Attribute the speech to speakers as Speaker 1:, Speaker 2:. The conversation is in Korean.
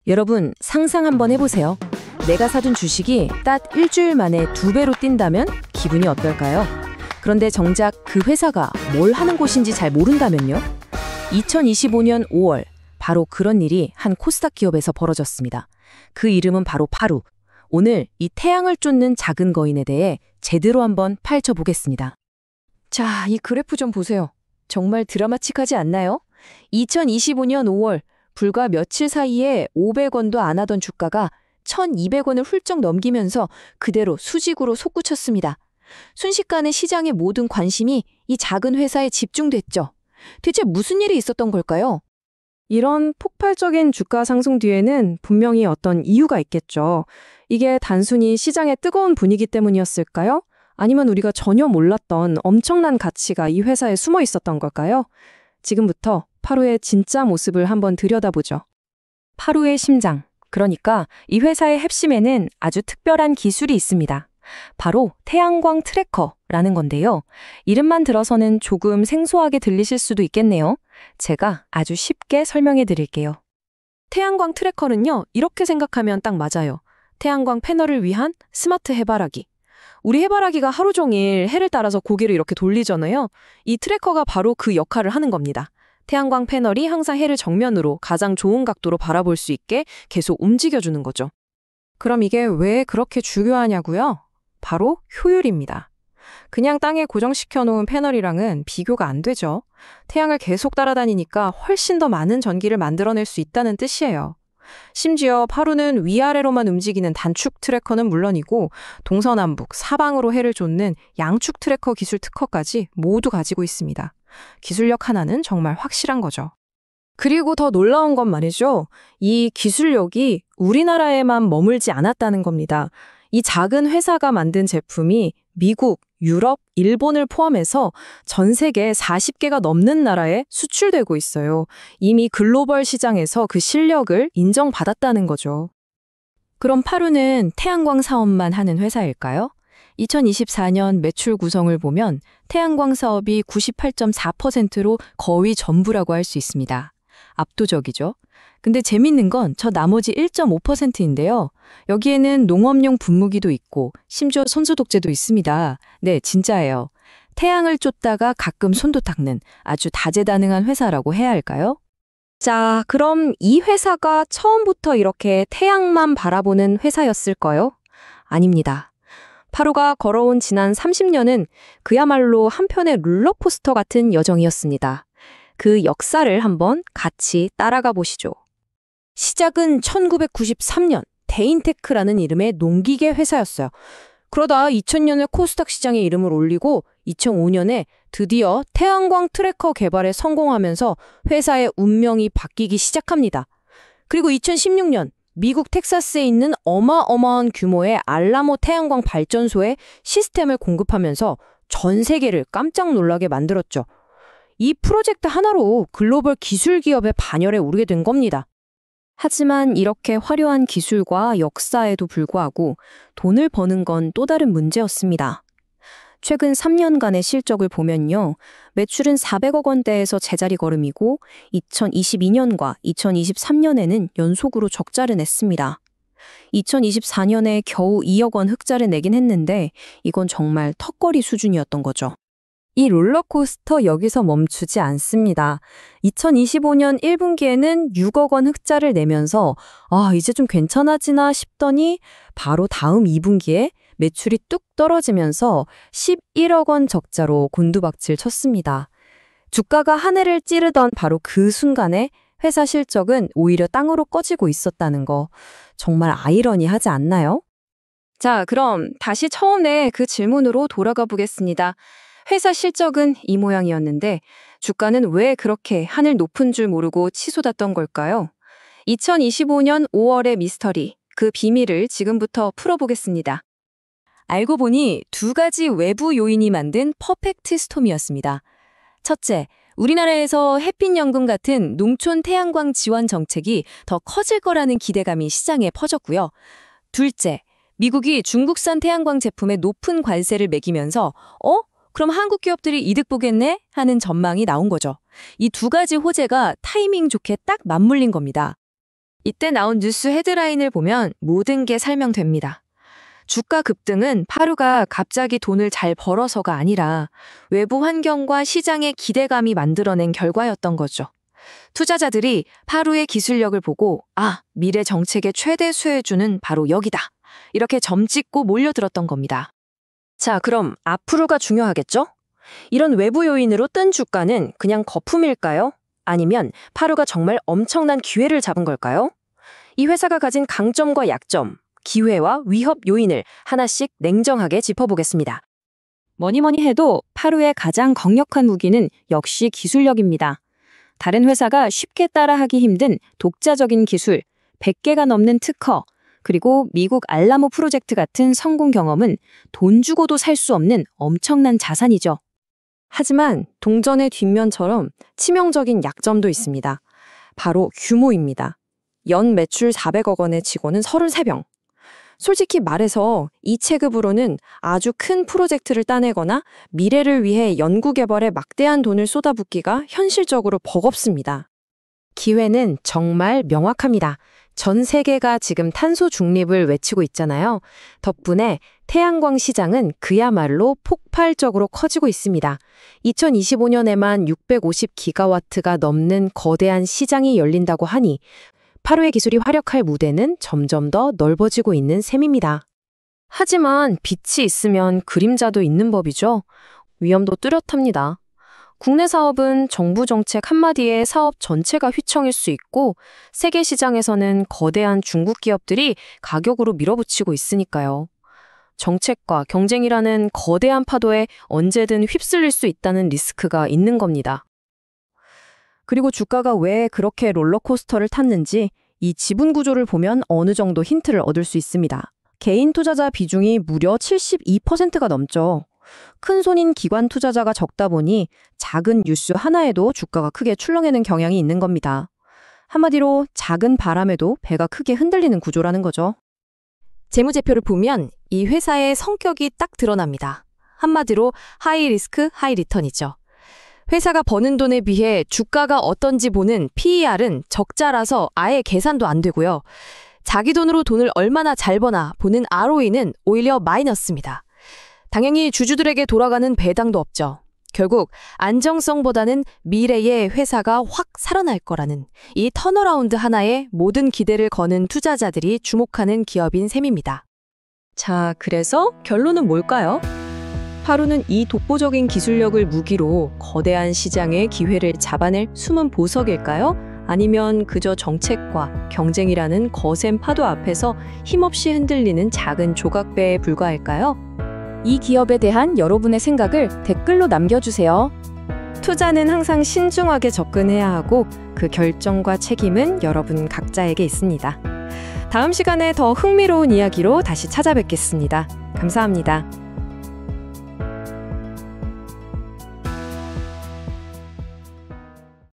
Speaker 1: 여러분, 상상 한번 해보세요. 내가 사둔 주식이 딱 일주일 만에 2배로 뛴다면 기분이 어떨까요? 그런데 정작 그 회사가 뭘 하는 곳인지 잘 모른다면요? 2025년 5월, 바로 그런 일이 한 코스닥 기업에서 벌어졌습니다. 그 이름은 바로 파루. 오늘 이 태양을 쫓는 작은 거인에 대해 제대로 한번 파헤쳐보겠습니다. 자, 이 그래프 좀 보세요. 정말 드라마틱하지 않나요? 2025년 5월, 불과 며칠 사이에 500원도 안 하던 주가가 1,200원을 훌쩍 넘기면서 그대로 수직으로 솟구쳤습니다. 순식간에 시장의 모든 관심이 이 작은 회사에 집중됐죠. 대체 무슨 일이 있었던 걸까요?
Speaker 2: 이런 폭발적인 주가 상승 뒤에는 분명히 어떤 이유가 있겠죠. 이게 단순히 시장의 뜨거운 분위기 때문이었을까요? 아니면 우리가 전혀 몰랐던 엄청난 가치가 이 회사에 숨어 있었던 걸까요? 지금부터 파루의 진짜 모습을 한번 들여다보죠. 파루의 심장, 그러니까 이 회사의 핵심에는 아주 특별한 기술이 있습니다. 바로 태양광 트래커라는 건데요. 이름만 들어서는 조금 생소하게 들리실 수도 있겠네요. 제가 아주 쉽게 설명해 드릴게요. 태양광 트래커는요, 이렇게 생각하면 딱 맞아요. 태양광 패널을 위한 스마트 해바라기. 우리 해바라기가 하루 종일 해를 따라서 고개를 이렇게 돌리잖아요. 이 트래커가 바로 그 역할을 하는 겁니다. 태양광 패널이 항상 해를 정면으로 가장 좋은 각도로 바라볼 수 있게 계속 움직여주는 거죠. 그럼 이게 왜 그렇게 중요하냐고요? 바로 효율입니다. 그냥 땅에 고정시켜 놓은 패널이랑은 비교가 안 되죠. 태양을 계속 따라다니니까 훨씬 더 많은 전기를 만들어낼 수 있다는 뜻이에요. 심지어 파루는 위아래로만 움직이는 단축 트래커는 물론이고 동서남북 사방으로 해를 쫓는 양축 트래커 기술 특허까지 모두 가지고 있습니다. 기술력 하나는 정말 확실한 거죠. 그리고 더 놀라운 건 말이죠. 이 기술력이 우리나라에만 머물지 않았다는 겁니다. 이 작은 회사가 만든 제품이 미국, 유럽, 일본을 포함해서 전 세계 40개가 넘는 나라에 수출되고 있어요. 이미 글로벌 시장에서 그 실력을 인정받았다는 거죠. 그럼 파루는 태양광 사업만 하는 회사일까요? 2024년 매출 구성을 보면 태양광 사업이 98.4%로 거의 전부라고 할 수 있습니다. 압도적이죠? 근데 재밌는 건 저 나머지 1.5%인데요. 여기에는 농업용 분무기도 있고 심지어 손수 독재도 있습니다. 네, 진짜예요. 태양을 쫓다가 가끔 손도 닦는 아주 다재다능한 회사라고 해야 할까요? 자, 그럼 이 회사가 처음부터 이렇게 태양만 바라보는 회사였을까요? 아닙니다. 파루가 걸어온 지난 30년은 그야말로 한편의 롤러코스터 같은 여정이었습니다. 그 역사를 한번 같이 따라가 보시죠. 시작은 1993년 데인테크라는 이름의 농기계 회사였어요. 그러다 2000년에 코스닥 시장에 이름을 올리고 2005년에 드디어 태양광 트래커 개발에 성공하면서 회사의 운명이 바뀌기 시작합니다. 그리고 2016년 미국 텍사스에 있는 어마어마한 규모의 알라모 태양광 발전소에 시스템을 공급하면서 전 세계를 깜짝 놀라게 만들었죠. 이 프로젝트 하나로 글로벌 기술 기업의 반열에 오르게 된 겁니다. 하지만 이렇게 화려한 기술과 역사에도 불구하고 돈을 버는 건 또 다른 문제였습니다. 최근 3년간의 실적을 보면요. 매출은 400억 원대에서 제자리 걸음이고 2022년과 2023년에는 연속으로 적자를 냈습니다. 2024년에 겨우 2억 원 흑자를 내긴 했는데 이건 정말 턱걸이 수준이었던 거죠. 이 롤러코스터 여기서 멈추지 않습니다. 2025년 1분기에는 6억 원 흑자를 내면서 이제 좀 괜찮아지나 싶더니 바로 다음 2분기에 매출이 뚝 떨어지면서 11억 원 적자로 곤두박질 쳤습니다. 주가가 하늘을 찌르던 바로 그 순간에 회사 실적은 오히려 땅으로 꺼지고 있었다는 거 정말 아이러니하지 않나요? 자, 그럼 다시 처음에 그 질문으로 돌아가 보겠습니다. 회사 실적은 이 모양이었는데 주가는 왜 그렇게 하늘 높은 줄 모르고 치솟았던 걸까요? 2025년 5월의 미스터리, 그 비밀을 지금부터 풀어보겠습니다. 알고 보니 2가지 외부 요인이 만든 퍼펙트 스톰이었습니다. 첫째, 우리나라에서 햇빛연금 같은 농촌 태양광 지원 정책이 더 커질 거라는 기대감이 시장에 퍼졌고요. 둘째, 미국이 중국산 태양광 제품에 높은 관세를 매기면서 그럼 한국 기업들이 이득 보겠네? 하는 전망이 나온 거죠. 이 2가지 호재가 타이밍 좋게 딱 맞물린 겁니다.
Speaker 1: 이때 나온 뉴스 헤드라인을 보면 모든 게 설명됩니다. 주가 급등은 파루가 갑자기 돈을 잘 벌어서가 아니라 외부 환경과 시장의 기대감이 만들어낸 결과였던 거죠. 투자자들이 파루의 기술력을 보고 미래 정책의 최대 수혜주는 바로 여기다. 이렇게 점찍고 몰려들었던 겁니다.
Speaker 2: 자, 그럼 앞으로가 중요하겠죠? 이런 외부 요인으로 뜬 주가는 그냥 거품일까요? 아니면 파루가 정말 엄청난 기회를 잡은 걸까요? 이 회사가 가진 강점과 약점, 기회와 위협 요인을 하나씩 냉정하게 짚어보겠습니다.
Speaker 3: 뭐니뭐니 해도 파루의 가장 강력한 무기는 역시 기술력입니다. 다른 회사가 쉽게 따라하기 힘든 독자적인 기술, 100개가 넘는 특허, 그리고 미국 알라모 프로젝트 같은 성공 경험은 돈 주고도 살 수 없는 엄청난 자산이죠.
Speaker 2: 하지만 동전의 뒷면처럼 치명적인 약점도 있습니다. 바로 규모입니다. 연 매출 400억 원의 직원은 33명. 솔직히 말해서 이 체급으로는 아주 큰 프로젝트를 따내거나 미래를 위해 연구개발에 막대한 돈을 쏟아붓기가 현실적으로 버겁습니다. 기회는 정말 명확합니다. 전 세계가 지금 탄소 중립을 외치고 있잖아요. 덕분에 태양광 시장은 그야말로 폭발적으로 커지고 있습니다. 2025년에만 650기가와트가 넘는 거대한 시장이 열린다고 하니 파루의 기술이 활약할 무대는 점점 더 넓어지고 있는 셈입니다. 하지만 빛이 있으면 그림자도 있는 법이죠. 위험도 뚜렷합니다. 국내 사업은 정부 정책 한마디에 사업 전체가 휘청일 수 있고 세계 시장에서는 거대한 중국 기업들이 가격으로 밀어붙이고 있으니까요. 정책과 경쟁이라는 거대한 파도에 언제든 휩쓸릴 수 있다는 리스크가 있는 겁니다. 그리고 주가가 왜 그렇게 롤러코스터를 탔는지 이 지분 구조를 보면 어느 정도 힌트를 얻을 수 있습니다. 개인 투자자 비중이 무려 72%가 넘죠. 큰 손인 기관 투자자가 적다 보니 작은 뉴스 하나에도 주가가 크게 출렁이는 경향이 있는 겁니다. 한마디로 작은 바람에도 배가 크게 흔들리는 구조라는 거죠.
Speaker 1: 재무제표를 보면 이 회사의 성격이 딱 드러납니다. 한마디로 하이 리스크, 하이 리턴이죠. 회사가 버는 돈에 비해 주가가 어떤지 보는 PER은 적자라서 아예 계산도 안 되고요. 자기 돈으로 돈을 얼마나 잘 버나 보는 ROE는 오히려 마이너스입니다. 당연히 주주들에게 돌아가는 배당도 없죠. 결국 안정성보다는 미래의 회사가 확 살아날 거라는 이 턴어라운드 하나에 모든 기대를 거는 투자자들이 주목하는 기업인 셈입니다.
Speaker 2: 자, 그래서 결론은 뭘까요? 파루는 이 독보적인 기술력을 무기로 거대한 시장의 기회를 잡아낼 숨은 보석일까요? 아니면 그저 정책과 경쟁이라는 거센 파도 앞에서 힘없이 흔들리는 작은 조각배에 불과할까요? 이 기업에 대한 여러분의 생각을 댓글로 남겨주세요. 투자는 항상 신중하게 접근해야 하고 그 결정과 책임은 여러분 각자에게 있습니다. 다음 시간에 더 흥미로운 이야기로 다시 찾아뵙겠습니다. 감사합니다.